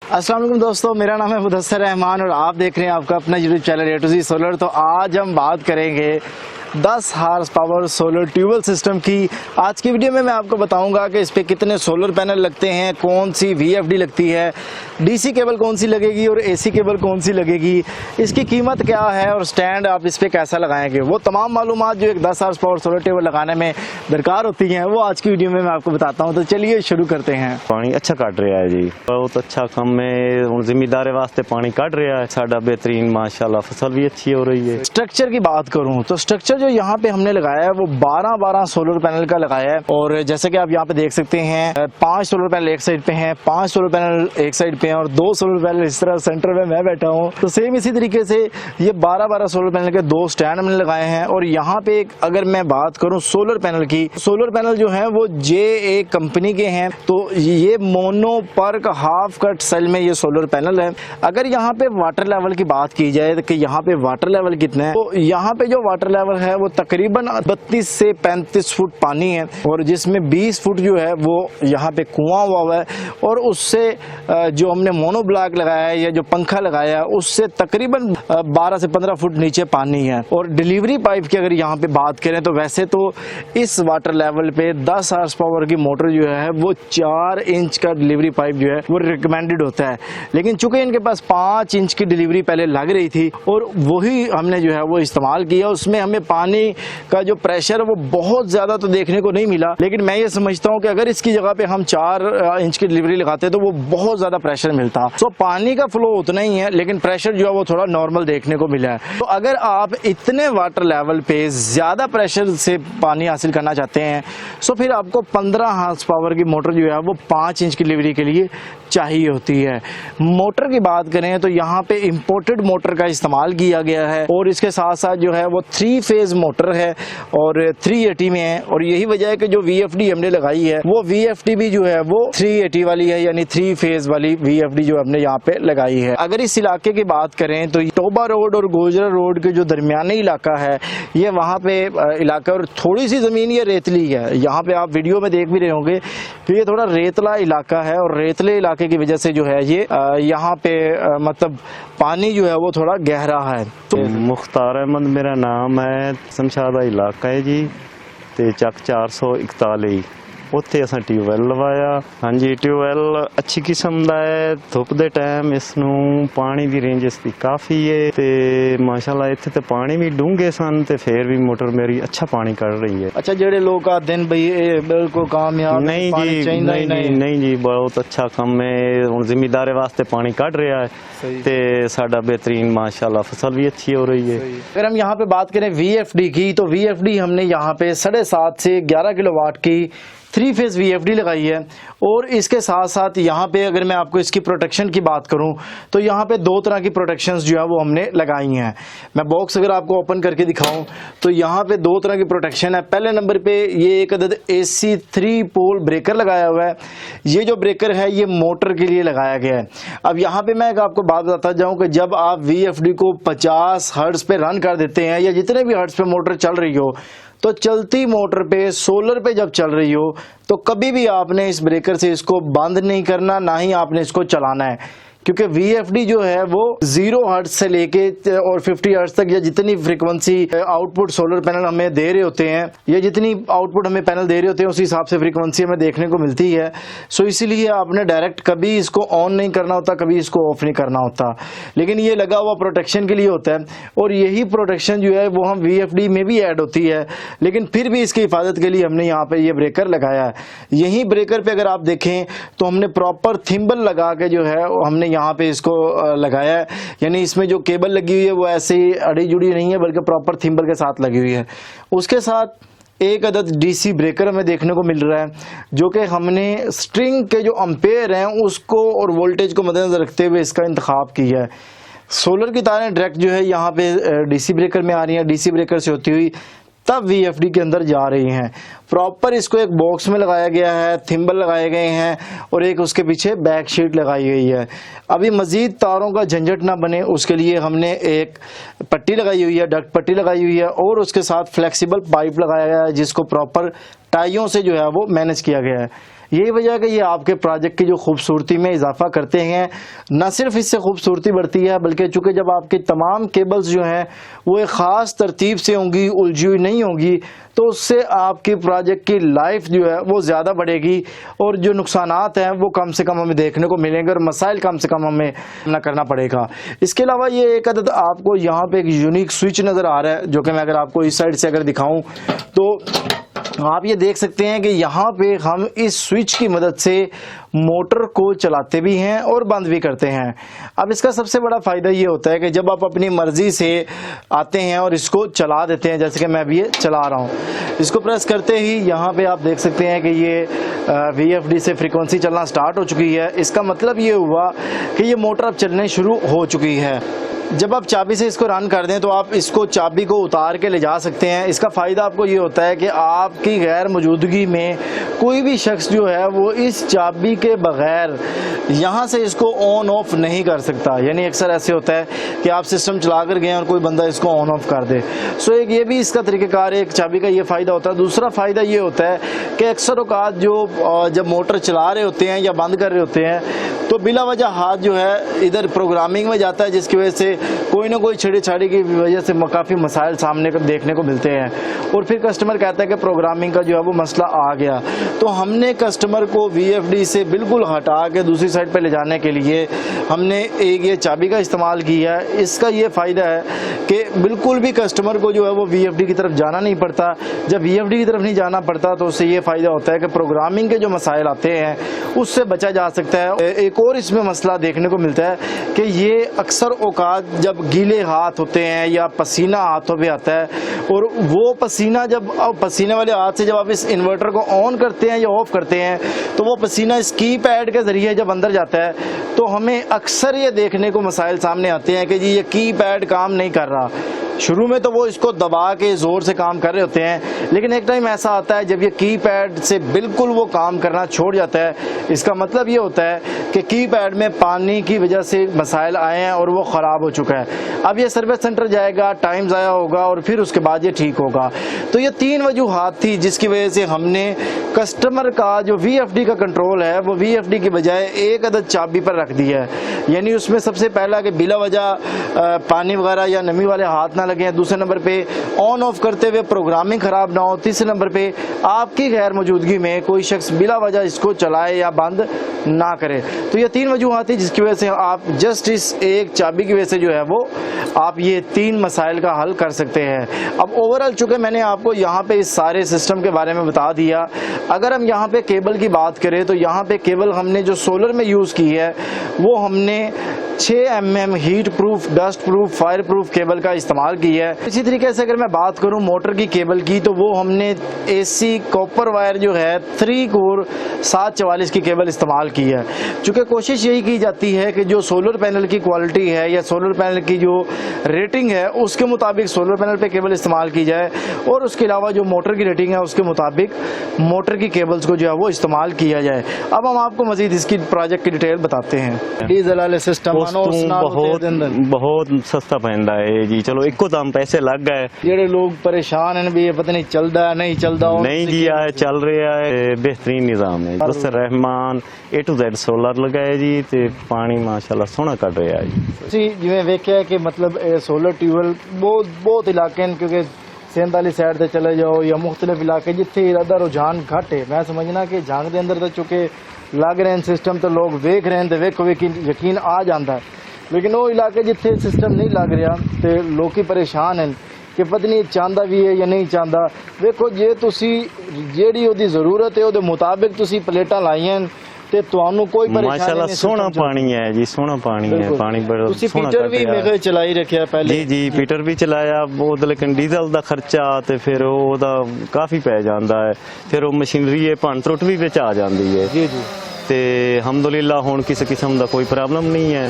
अस्सलाम वालेकुम दोस्तों, मेरा नाम है मुदस्सिर रहमान और आप देख रहे हैं आपका अपना YouTube channel A to Z solar. तो आज हम बात करेंगे 10 horse power solar tubewell system की। आज की वीडियो में मैं आपको बताऊंगा कि इस पे कितने सोलर पैनल लगते हैं, कौन सी VFD लगती है, DC केबल कौन सी लगेगी और AC केबल कौन सी लगेगी, इसकी कीमत क्या है और स्टैंड आप इस पे कैसा लगाएंगे। वो तमाम मालूमात जो एक 10 हार्स पावर सोलर ट्यूबवेल लगाने में दरकार होती हैं वो आज की वीडियो में मैं आपको बताता हूँ। तो चलिए शुरू करते हैं। पानी अच्छा कट रहा है जी, बहुत अच्छा काम है। हुण जिमीदारे वास्ते पानी कट रहा है साडा बेहतरीन, माशाल्लाह फसल भी अच्छी हो रही है। स्ट्रक्चर की बात करूं तो स्ट्रक्चर जो यहाँ पे हमने लगाया है वो 12 सोलर पैनल का लगाया है। और जैसे कि आप यहाँ पे देख सकते हैं 5 सोलर पैनल एक साइड पे हैं, 5 सोलर पैनल एक साइड पे हैं और 2 सोलर पैनल इस तरह सेंटर में मैं बैठा हूँ। तो सेम इसी तरीके से ये 12 सोलर पैनल के 2 स्टैंड हमने लगाए हैं। और यहाँ पे एक अगर मैं बात करूँ सोलर पैनल की, सोलर पैनल जो है वो JA कंपनी के हैं। तो ये mono PERC half cut cell में ये सोलर पैनल है। अगर यहाँ पे वाटर लेवल की बात की जाए तो कि यहाँ पे वाटर लेवल कितना है, तो यहाँ पे जो वाटर लेवल है वो तकरीबन 32 से 35 फुट पानी है और जिसमें 20 फुट जो है वो यहाँ पे कुआं हुआ है। और उससे जो हमने मोनो ब्लॉक लगाया है या जो पंखा लगाया है उससे तकरीबन 12 से 15 फुट नीचे पानी है। और डिलीवरी पाइप की अगर यहाँ पे बात करें तो वैसे तो इस वाटर लेवल पे 10 हार्स पावर की मोटर जो है वो 4 इंच का डिलीवरी पाइप जो है वो रिकमेंडेड होता है। लेकिन चूंकि इनके पास 5 इंच की डिलीवरी पहले लग रही थी और वही हमने जो है वो इस्तेमाल किया, उसमें हमें पानी का जो प्रेशर वो बहुत ज्यादा तो देखने को नहीं मिला। लेकिन मैं ये समझता हूँ कि अगर इसकी जगह पे हम 4 इंच की डिलीवरी लगाते तो वो बहुत ज्यादा प्रेशर मिलता। तो पानी का फ्लो उतना ही है लेकिन प्रेशर जो है वो थोड़ा नॉर्मल देखने को मिला है। तो अगर आप इतने वाटर लेवल पे ज्यादा प्रेशर से पानी हासिल करना चाहते हैं तो फिर आपको 15 हार्स पावर की मोटर जो है वो 5 इंच की डिलीवरी के लिए चाहिए होती है। मोटर की बात करें तो यहाँ पे इंपोर्टेड मोटर का इस्तेमाल किया गया है और इसके साथ साथ जो है वो 3 फेज मोटर है और 380 में है। और यही वजह है कि जो VFD हमने लगाई है वो VFD भी जो है वो 380 वाली है, यानी 3 फेज वाली VFD जो हमने यहाँ पे लगाई है। अगर इस इलाके की बात करें तो टोबा रोड और गोजरा रोड के जो दरमियानी इलाका है ये वहाँ पे इलाका और थोड़ी सी जमीन ये रेतली है। यहाँ पे आप वीडियो में देख भी रहे होंगे तो ये थोड़ा रेतला इलाका है और रेतले इलाके की वजह से जो है ये यहाँ पे मतलब पानी जो है वो थोड़ा गहरा है। तो मुख्तार अहमद मेरा नाम है, शमशादा इलाका है जी ते चक 441 ਉੱਥੇ असां ट्यूबवैल लवाया। हाँ जी, ट्यूबवैल अच्छी किस्म दा है। धुप दे टाइम इसनू पानी दी रेंज इसकी काफ़ी है ते माशाल्लाह इत्थे ते पानी भी डूंगे सन ते फिर भी मोटर मेरी अच्छा पानी कर रही है। अच्छा, जेड़े लोग आते हैं भाई बिल्कुल कामयाब नहीं जी, नहीं जी, बहुत अच्छा काम है। हुण जिमीदारे वास्ते पानी कट रहा है ते साडा बेहतरीन माशाल्लाह फसल भी अच्छी हो रही है। अगर हम यहाँ पे बात करें VFD की तो VFD हमने यहाँ पे 7.5 से 11 किलोवाट की 3 फेज VFD लगाई है। और इसके साथ साथ यहाँ पे अगर मैं आपको इसकी प्रोटेक्शन की बात करूँ तो यहाँ पे 2 तरह की प्रोटेक्शंस जो है वो हमने लगाई हैं। मैं बॉक्स अगर आपको ओपन करके दिखाऊं तो यहाँ पे 2 तरह की प्रोटेक्शन है। पहले नंबर पे ये एक अदद AC 3 पोल ब्रेकर लगाया हुआ है। ये जो ब्रेकर है ये मोटर के लिए लगाया गया है। अब यहाँ पे मैं आपको बात बताता जाऊँ कि जब आप VFD को 50 हर्ट्ज पे रन कर देते हैं या जितने भी हर्ट्ज पे मोटर चल रही हो तो चलती मोटर पे सोलर पे जब चल रही हो तो कभी भी आपने इस ब्रेकर से इसको बंद नहीं करना, ना ही आपने इसको चलाना है। क्योंकि VFD जो है वो 0 हर्ट्ज से लेके और 50 हर्ट्ज तक या जितनी फ्रीक्वेंसी आउटपुट सोलर पैनल हमें दे रहे होते हैं या जितनी आउटपुट हमें पैनल दे रहे होते हैं उस हिसाब से फ्रीक्वेंसी हमें देखने को मिलती है। सो इसीलिए आपने डायरेक्ट कभी इसको ऑन नहीं करना होता, कभी इसको ऑफ नहीं करना होता। लेकिन ये लगा हुआ प्रोटेक्शन के लिए होता है और यही प्रोटेक्शन जो है वो हम VFD में भी ऐड होती है। लेकिन फिर भी इसकी हिफाजत के लिए हमने यहाँ पे ये ब्रेकर लगाया है। यही ब्रेकर पे अगर आप देखें तो हमने प्रॉपर थिम्बल लगा के जो है हमने यहाँ पे इसको लगाया है। यानी इसमें जो केबल लगी हुई है वो ऐसे ही अड़ी जुड़ी नहीं है बल्कि प्रॉपर थिम्बल के साथ लगी हुई है। उसके साथ एक अदद DC ब्रेकर हमें देखने को मिल रहा है जो कि हमने स्ट्रिंग के जो एम्पेयर हैं उसको और वोल्टेज को मद्देनजर रखते हुए इसका इंतखाब किया है। सोलर की तारें डायरेक्ट जो है यहाँ पे DC ब्रेकर में आ रही हैं, DC ब्रेकर से होती हुई तब VFD के अंदर जा रही हैं। प्रॉपर इसको एक बॉक्स में लगाया गया है, थिम्बल लगाए गए हैं और एक उसके पीछे बैक शीट लगाई गई है। अभी मजीद तारों का झंझट ना बने उसके लिए हमने एक पट्टी लगाई हुई है, डक्ट पट्टी लगाई हुई है और उसके साथ फ्लेक्सिबल पाइप लगाया गया है जिसको प्रॉपर टाइयों से जो है वो मैनेज किया गया है। यही वजह है कि ये आपके प्रोजेक्ट की जो खूबसूरती में इजाफा करते हैं। न सिर्फ इससे खूबसूरती बढ़ती है, बल्कि चूँकि जब आपकी तमाम केबल्स जो हैं वो एक ख़ास तरतीब से होंगी, उलझी हुई नहीं होंगी, तो उससे आपकी प्रोजेक्ट की लाइफ जो है वो ज़्यादा बढ़ेगी और जो नुकसानात हैं वो कम से कम हमें देखने को मिलेंगे और मसाइल कम से कम हमें ना करना पड़ेगा। इसके अलावा ये एक अदद आपको यहाँ पे एक यूनिक स्विच नज़र आ रहा है, जो कि मैं अगर आपको इस साइड से अगर दिखाऊं तो आप ये देख सकते हैं कि यहाँ पे हम इस स्विच की मदद से मोटर को चलाते भी हैं और बंद भी करते हैं। अब इसका सबसे बड़ा फ़ायदा ये होता है कि जब आप अपनी मर्ज़ी से आते हैं और इसको चला देते हैं, जैसे कि मैं अभी ये चला रहा हूँ, इसको प्रेस करते ही यहाँ पे आप देख सकते हैं कि ये VFD से फ्रीक्वेंसी चलना स्टार्ट हो चुकी है। इसका मतलब ये हुआ कि ये मोटर अब चलने शुरू हो चुकी है। जब आप चाबी से इसको रन कर दें तो आप इसको चाबी को उतार के ले जा सकते हैं। इसका फ़ायदा आपको ये होता है कि आपकी गैर मौजूदगी में कोई भी शख्स जो है वो इस चाबी के बग़ैर यहाँ से इसको ऑन ऑफ नहीं कर सकता। यानी अक्सर ऐसे होता है कि आप सिस्टम चला कर गए और कोई बंदा इसको ऑन ऑफ कर दे। सो एक ये भी इसका तरीक़ाकार है, एक चाबी का ये फ़ायदा होता है। दूसरा फ़ायदा ये होता है कि अक्सर औक़ात जो जब मोटर चला रहे होते हैं या बंद कर रहे होते हैं तो बिला वजह हाथ जो है इधर प्रोग्रामिंग में जाता है, जिसकी वजह से कोई ना कोई छेड़छाड़ी की वजह से काफ़ी मसाइल सामने देखने को मिलते हैं और फिर कस्टमर कहता है कि प्रोग्रामिंग का जो है वो मसला आ गया। तो हमने कस्टमर को VFD से बिल्कुल हटा के दूसरी साइड पे ले जाने के लिए हमने एक ये चाबी का इस्तेमाल किया है। इसका ये फ़ायदा है कि बिल्कुल भी कस्टमर को जो है वो VFD की तरफ जाना नहीं पड़ता। जब VFD की तरफ नहीं जाना पड़ता तो उससे ये फ़ायदा होता है कि प्रोग्रामिंग के जो मसाइल आते हैं उससे बचा जा सकता है। एक और इसमें मसला देखने को मिलता है कि ये अक्सर औकात जब गीले हाथ होते हैं या पसीना हाथों पे आता है और वो पसीना जब पसीने वाले हाथ से जब आप इस इन्वर्टर को ऑन करते हैं या ऑफ करते हैं तो वो पसीना इस की पैड के ज़रिए जब अंदर जाता है तो हमें अक्सर ये देखने को मसाइल सामने आते हैं कि जी ये की पैड काम नहीं कर रहा। शुरू में तो वो इसको दबा के ज़ोर से काम कर रहे होते हैं, लेकिन एक टाइम ऐसा आता है जब ये कीपैड से बिल्कुल वो काम करना छोड़ जाता है। इसका मतलब ये होता है कि कीपैड में पानी की वजह से मसाइल आए हैं और वो ख़राब हो चुका है। अब ये सर्विस सेंटर जाएगा, टाइम ज़ाया होगा और फिर उसके बाद ये ठीक होगा। तो ये 3 वजूहात थी जिसकी वजह से हमने कस्टमर का जो VFD का कंट्रोल है वो VFD की बजाय एक अदद चाबी पर रख दी है। यानी उसमें सबसे पहला कि बिला वजह पानी वगैरह या नमी वाले हाथ ना लगे। दूसरे नंबर पे ऑन ऑफ करते हुए प्रोग्रामिंग खराब ना हो। तीसरे नंबर पे आपकी गैर मौजूदगी में कोई शख्स बिला वजह इसको चलाए या बंद ना करे। तो ये 3 वजूहात थी जिसकी वजह से आप जस्ट इस एक चाबी की वजह से जो है वो आप ये 3 मसाइल का हल कर सकते हैं। अब ओवरऑल चूँकि मैंने आपको यहाँ पे इस सारे सिस्टम के बारे में बता दिया, अगर हम यहाँ पे केबल की बात करें तो यहाँ पे केबल हमने जो सोलर में यूज़ की है वो हमने 6 mm heat proof, dust proof, fire proof cable का इस्तेमाल किया है। इसी तरीके से अगर मैं बात करूं मोटर की केबल की तो वो हमने AC कॉपर वायर जो है 3 कोर 744 की केबल इस्तेमाल की है। चूँकि कोशिश यही की जाती है कि जो सोलर पैनल की क्वालिटी है या सोलर पैनल की जो रेटिंग है उसके मुताबिक सोलर पैनल पे केबल इस्तेमाल की जाए और उसके अलावा जो मोटर की रेटिंग है उसके मुताबिक मोटर की केबल्स को जो है वो इस्तेमाल किया जाए। अब हम आपको मजीद इसकी प्रोजेक्ट की डिटेल बताते हैं। डीजल वाले सिस्टम बहुत सस्ता पैंदा है जी। चलो इको दम पैसे लग गए। जेडे लोग परेशान हैं भी ये पता नहीं चलता नहीं चलता नहीं जी है चल रहा है। बेहतरीन निजाम है। बस Rahman A to Z solar लगाए जी ते पानी माशाल्लाह सोना कट रहा है जी। जिवें वेख्या कि मतलब सोलर ट्यूबवेल बहुत इलाके हैं, क्योंकि सेंध वाली साइड से चले जाओ या मुख्तलिफ इलाके जिथे इरादा रुझान घट है। मैं समझना कि जंग के अंदर तो चुके लग रहे हैं सिस्टम तो लोग वेख रहे हैं तो वेखो यकीन आ जाता है, लेकिन वो इलाके जिथे सिस्टम नहीं लग रहा तो लोग परेशान हैं कि पता नहीं चाहता भी है या नहीं चाहता। देखो जे तुसी जेड़ी ओदी जरूरत है ओदे मुताबिक तुसी प्लेटां लाइयां ते तुहानू कोई परेशानी माशाल्लाह सोना पानी है जी। सोना पानी है। पानी बड़ा सोना पीटर भी मेरे चलाई रखिया पहले जी पीटर भी चलाया बहुत, लेकिन डीजल दा खर्चा ते फिर ओदा काफी पै जांदा है। फिर वो मशीनरी है भन त्रुट भी विच आ जांदी है जी ते अलहमदुलिल्लाह हुण किसी किस्म दा कोई प्रॉब्लम नहीं है।